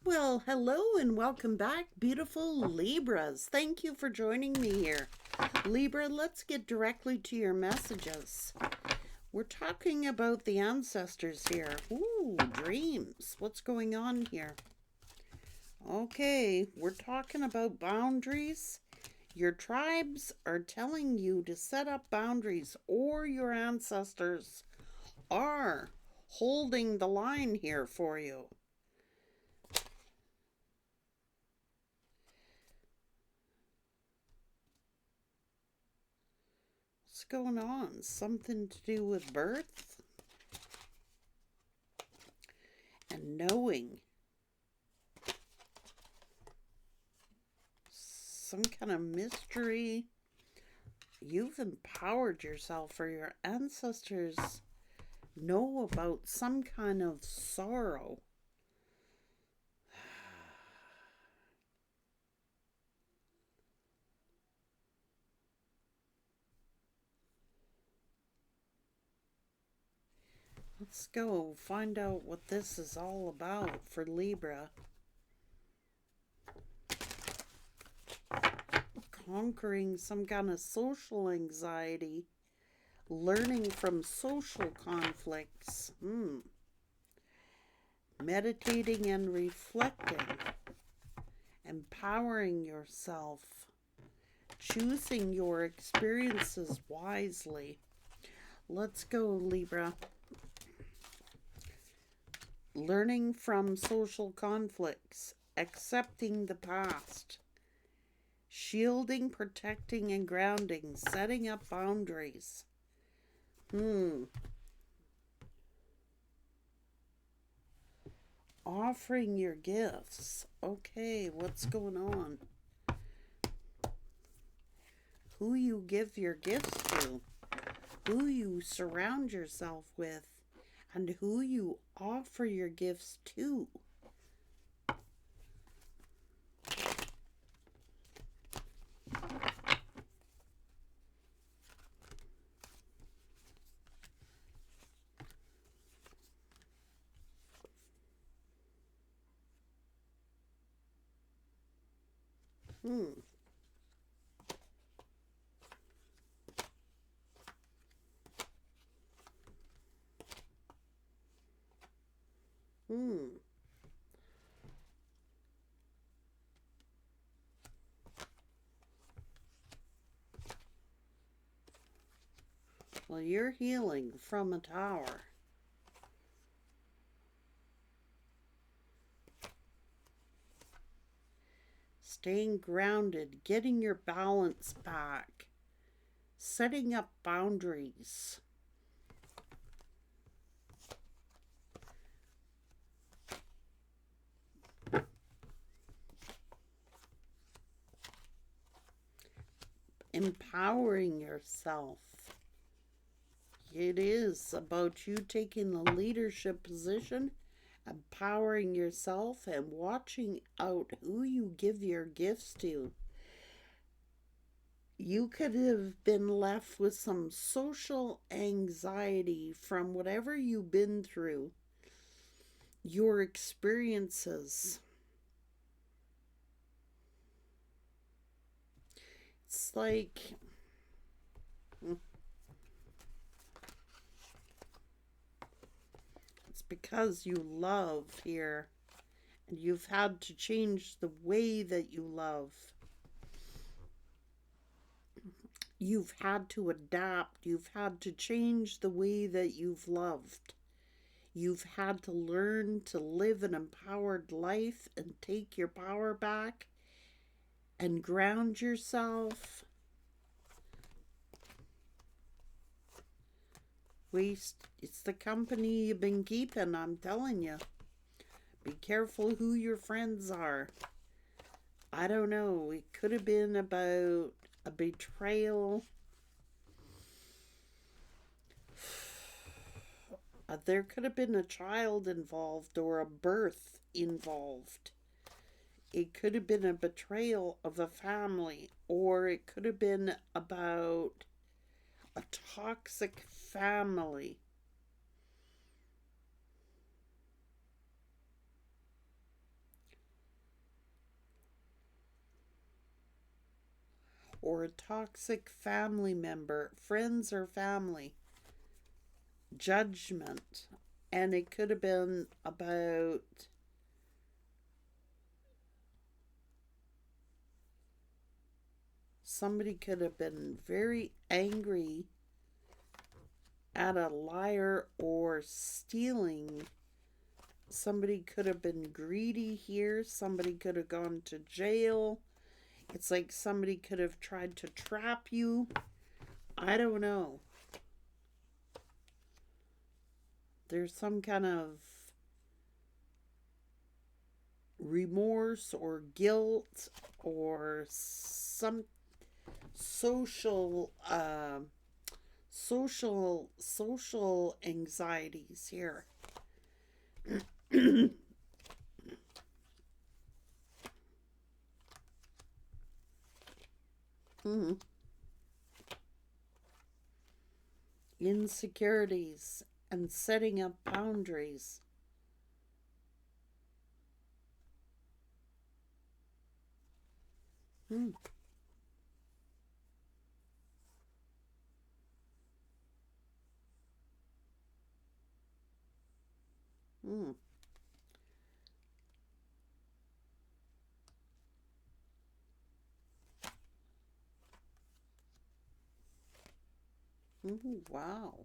Well, hello and welcome back, beautiful Libras. Thank you for joining me here. Libra, let's get directly to your messages. We're talking about the ancestors here. Ooh, dreams. What's going on here? Okay, we're talking about boundaries. Your tribes are telling you to set up boundaries, or your ancestors are holding the line here for you. What's going on? Something to do with birth and knowing. Some kind of mystery. You've empowered yourself, or your ancestors know about some kind of sorrow. Let's go find out what this is all about for Libra. Conquering some kind of social anxiety, learning from social conflicts, meditating and reflecting, empowering yourself, choosing your experiences wisely. Let's go, Libra. Learning from social conflicts, accepting the past, shielding, protecting, and grounding, setting up boundaries. Offering your gifts. Okay, what's going on? Who you give your gifts to, who you surround yourself with, and who you offer your gifts to. Hmm. Hmm. Well, you're healing from a tower. Staying grounded, getting your balance back, setting up boundaries. Empowering yourself. It is about you taking the leadership position, empowering yourself, and watching out who you give your gifts to. You could have been left with some social anxiety from whatever you've been through, your experiences. It's like it's because you love here, and you've had to change the way that you love. You've had to adapt. You've had to change the way that you've loved. You've had to learn to live an empowered life and take your power back and ground yourself. It's the company you've been keeping, I'm telling you. Be careful who your friends are. I don't know. It could have been about a betrayal. There could have been a child involved or a birth involved. It could have been a betrayal of a family, or it could have been about a toxic family. or a toxic family member, friends or family, judgment. And it could have been about somebody could have been very angry at a liar or stealing. Somebody could have been greedy here. Somebody could have gone to jail. It's like somebody could have tried to trap you. I don't know. There's some kind of remorse or guilt or some social social anxieties here. Mhm. Insecurities and setting up boundaries. Mm. Mm. Ooh, wow.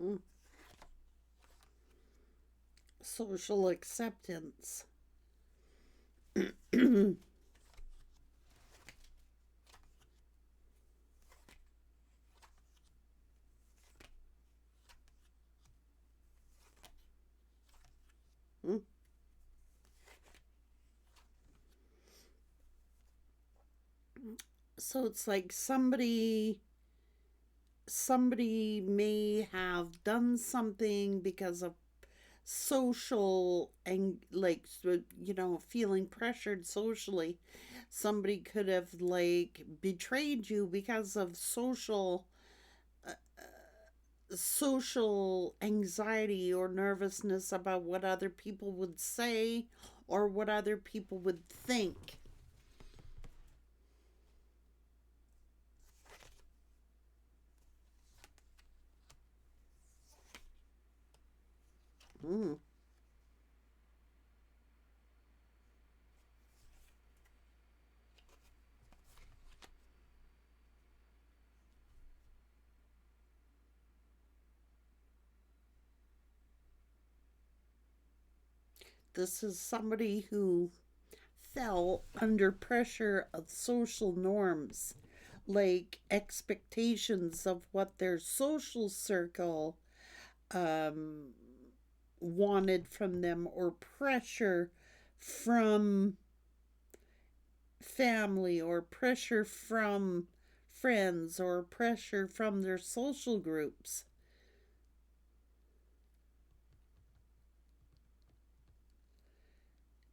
Mm. Social acceptance. Mm. So it's like somebody may have done something because of social and like feeling pressured socially. Somebody could have like betrayed you because of social anxiety or nervousness about what other people would say or what other people would think. Mm. This is somebody who fell under pressure of social norms, like expectations of what their social circle um, wanted from them, or pressure from family, or pressure from friends, or pressure from their social groups.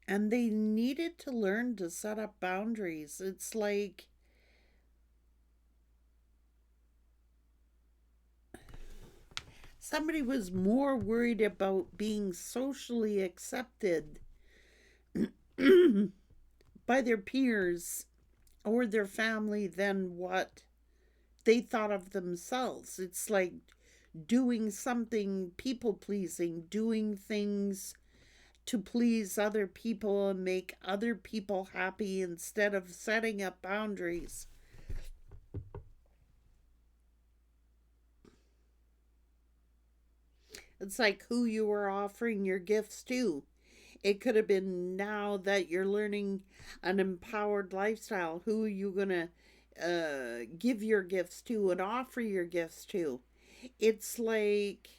And they needed to learn to set up boundaries. It's like somebody was more worried about being socially accepted by their peers or their family than what they thought of themselves. It's like doing something people pleasing, doing things to please other people and make other people happy instead of setting up boundaries. It's like who you were offering your gifts to. It could have been, now that you're learning an empowered lifestyle, who are you going to give your gifts to and offer your gifts to. It's like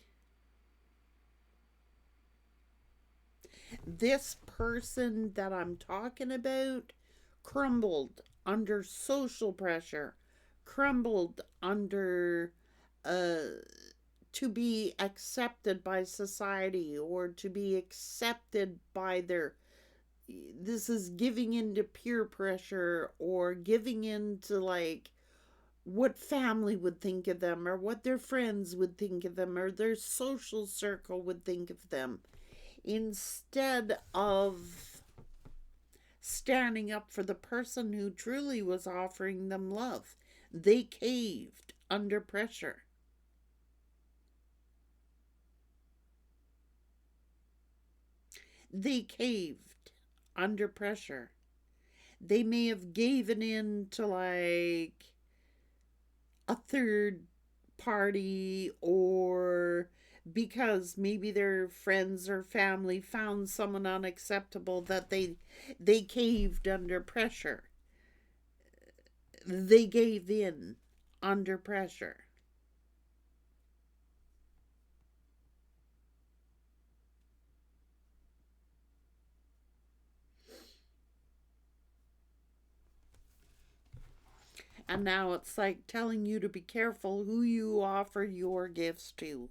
this person that I'm talking about crumbled under social pressure, crumbled under uh, to be accepted by society or to be accepted by their, this is giving into peer pressure or giving into like what family would think of them or what their friends would think of them or their social circle would think of them, instead of standing up for the person who truly was offering them love. They caved under pressure. They caved under pressure. They may have given in to like a third party, or because maybe their friends or family found someone unacceptable that they caved under pressure. They gave in under pressure. And now it's like telling you to be careful who you offer your gifts to.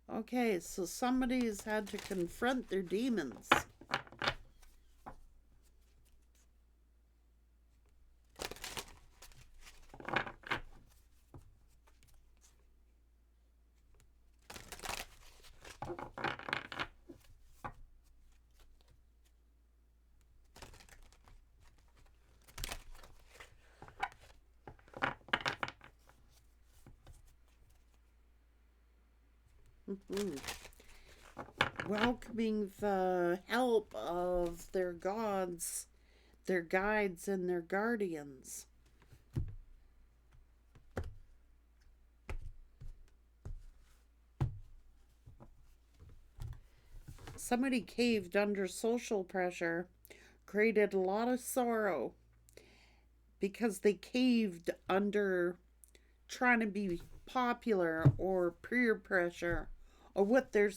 Okay, so somebody's had to confront their demons. Mm-hmm. Welcoming the help of their gods, their guides, and their guardians. Somebody caved under social pressure, created a lot of sorrow because they caved under trying to be popular or peer pressure or what their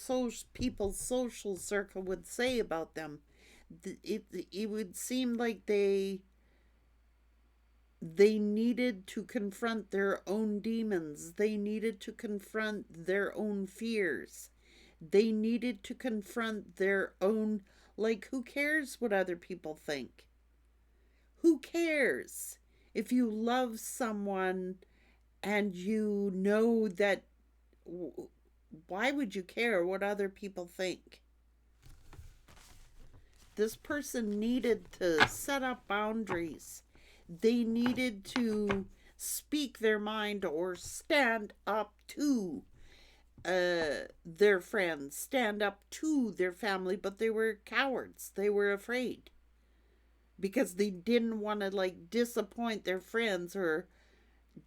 people's social circle would say about them. It would seem like they needed to confront their own demons. They needed to confront their own fears. They needed to confront their own, like, who cares what other people think? Who cares if you love someone and you know that, why would you care what other people think? This person needed to set up boundaries. They needed to speak their mind or stand up to their friends, stand up to their family, but they were cowards. They were afraid because they didn't want to like disappoint their friends or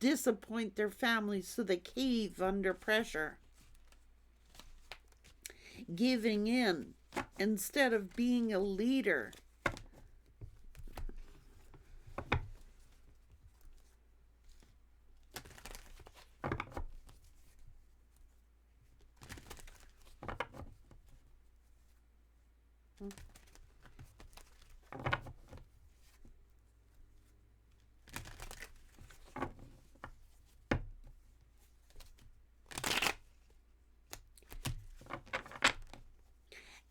disappoint their families, so they cave under pressure, giving in instead of being a leader.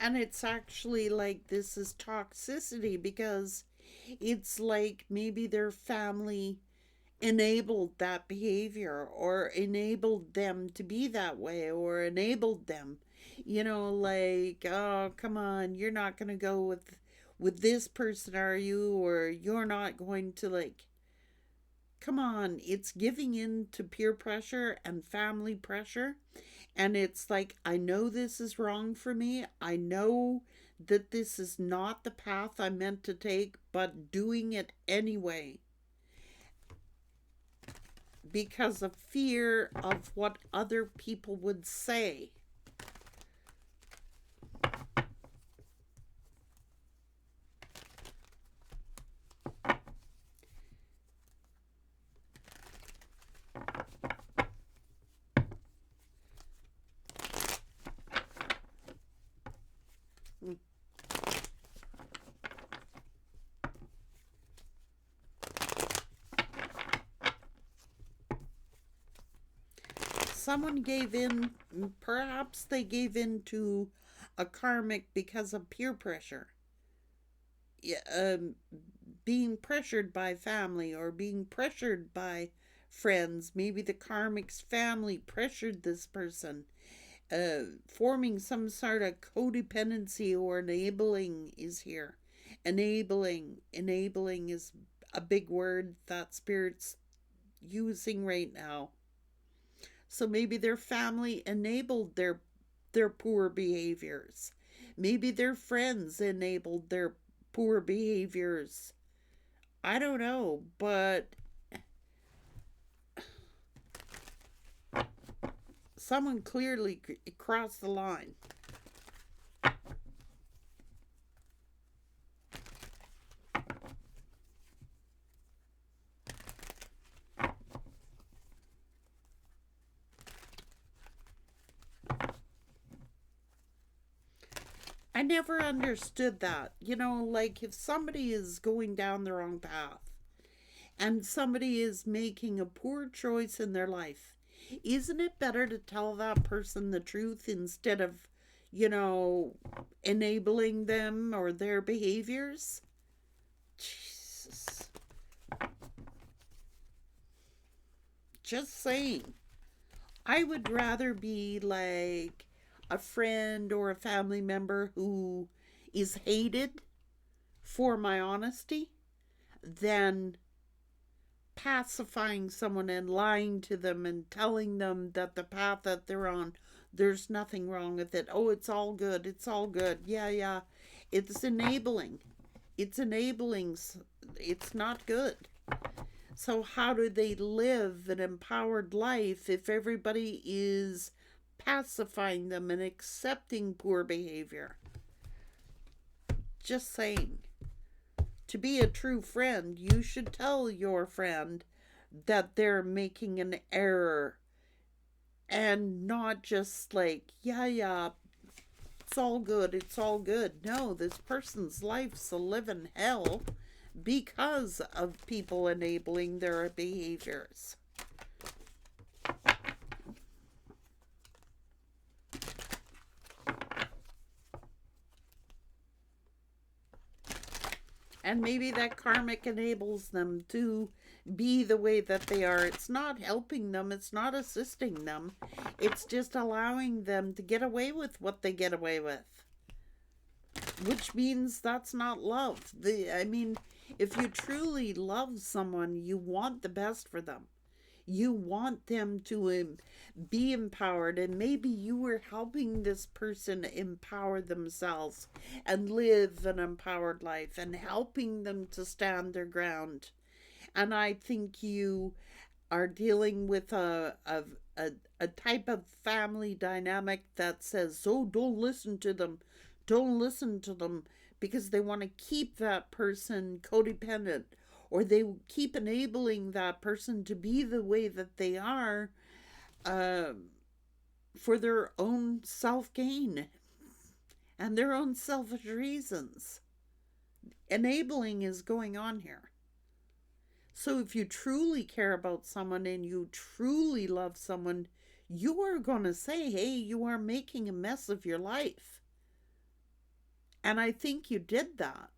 And it's actually like this is toxicity because it's like maybe their family enabled that behavior or enabled them to be that way or enabled them, like, oh, come on, you're not going to go with this person, are you? Or you're not going to, like, come on. It's giving in to peer pressure and family pressure. And it's like, I know this is wrong for me. I know that this is not the path I meant to take, but doing it anyway because of fear of what other people would say. Someone gave in, perhaps they gave in to a karmic because of peer pressure. Yeah, being pressured by family or being pressured by friends. Maybe the karmic's family pressured this person. Forming some sort of codependency or enabling is here. Enabling is a big word that spirit's using right now. So maybe their family enabled their poor behaviors. Maybe their friends enabled their poor behaviors. I don't know, but someone clearly crossed the line. I never understood that. You know, like if somebody is going down the wrong path and somebody is making a poor choice in their life, isn't it better to tell that person the truth instead of, you know, enabling them or their behaviors? Jesus. Just saying. I would rather be like a friend or a family member who is hated for my honesty than pacifying someone and lying to them and telling them that the path that they're on, there's nothing wrong with it. Oh, it's all good. It's all good. Yeah, yeah. It's enabling. It's enabling. It's not good. So, how do they live an empowered life if everybody is pacifying them and accepting poor behavior? Just saying. To be a true friend, you should tell your friend that they're making an error and not just like, yeah, yeah, it's all good, it's all good. No, this person's life's a living hell because of people enabling their behaviors. And maybe that karmic enables them to be the way that they are. It's not helping them, it's not assisting them, it's just allowing them to get away with what they get away with. Which means that's not love. I mean, if you truly love someone, you want the best for them. You want them to be empowered, and maybe you were helping this person empower themselves and live an empowered life and helping them to stand their ground. And I think you are dealing with a type of family dynamic that says, oh, don't listen to them. Don't listen to them because they want to keep that person codependent or they keep enabling that person to be the way that they are uh, for their own self-gain and their own selfish reasons. Enabling is going on here. So if you truly care about someone and you truly love someone, you are going to say, hey, you are making a mess of your life. And I think you did that.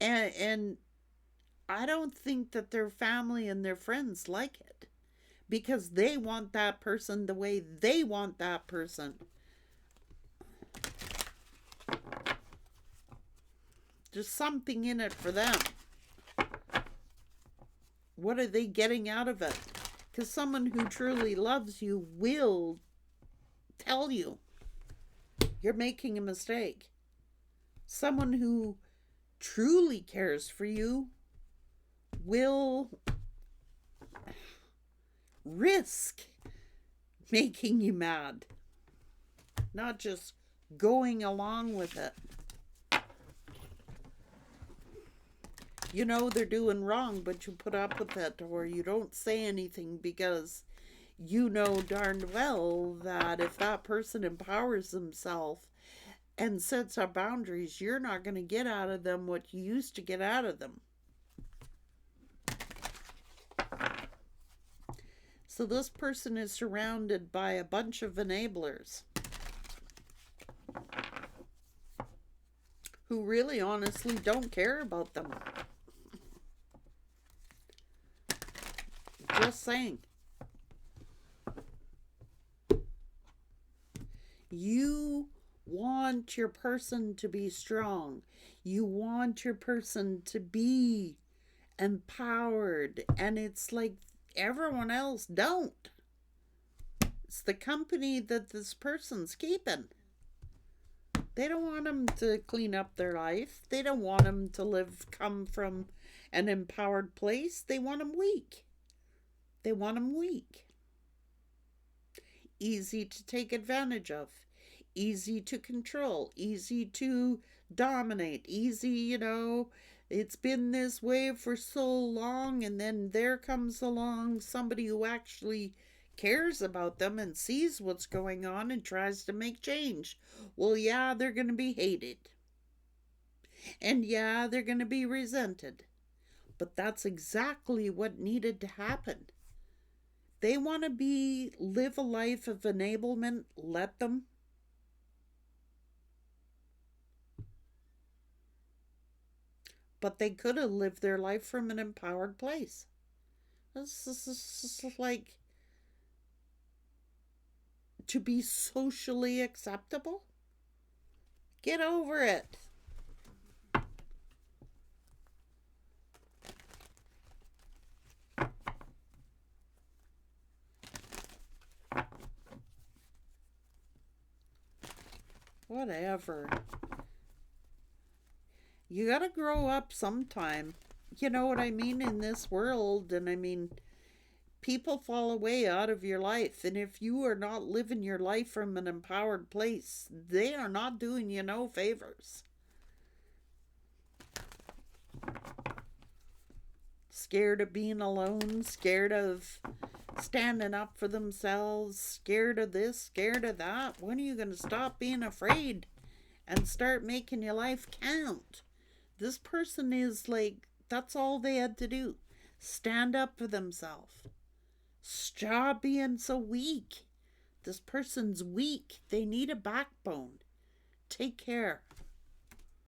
And I don't think that their family and their friends like it because they want that person the way they want that person. There's something in it for them. What are they getting out of it? Because someone who truly loves you will tell you you're making a mistake. Someone who truly cares for you will risk making you mad, not just going along with it. You know they're doing wrong, but you put up with it, or you don't say anything because you know darn well that if that person empowers himself and sets our boundaries, you're not going to get out of them what you used to get out of them. So this person is surrounded by a bunch of enablers who really honestly don't care about them. Just saying. You want your person to be strong. You want your person to be empowered. And it's like everyone else don't. It's the company that this person's keeping. They don't want them to clean up their life. They don't want them to come from an empowered place. They want them weak. They want them weak. Easy to take advantage of. Easy to control. Easy to dominate. Easy, it's been this way for so long, and then there comes along somebody who actually cares about them and sees what's going on and tries to make change. Well, yeah, they're going to be hated. And yeah, they're going to be resented. But that's exactly what needed to happen. They want to live a life of enablement. Let them. But they could have lived their life from an empowered place. This is like to be socially acceptable. Get over it. Whatever. You gotta grow up sometime. You know what I mean? In this world. And I mean, people fall away out of your life. And if you are not living your life from an empowered place, they are not doing you no favors. Scared of being alone, scared of standing up for themselves, scared of this, scared of that. When are you going to stop being afraid and start making your life count? This person is like, that's all they had to do. Stand up for themselves. Stop being so weak. This person's weak. They need a backbone. Take care.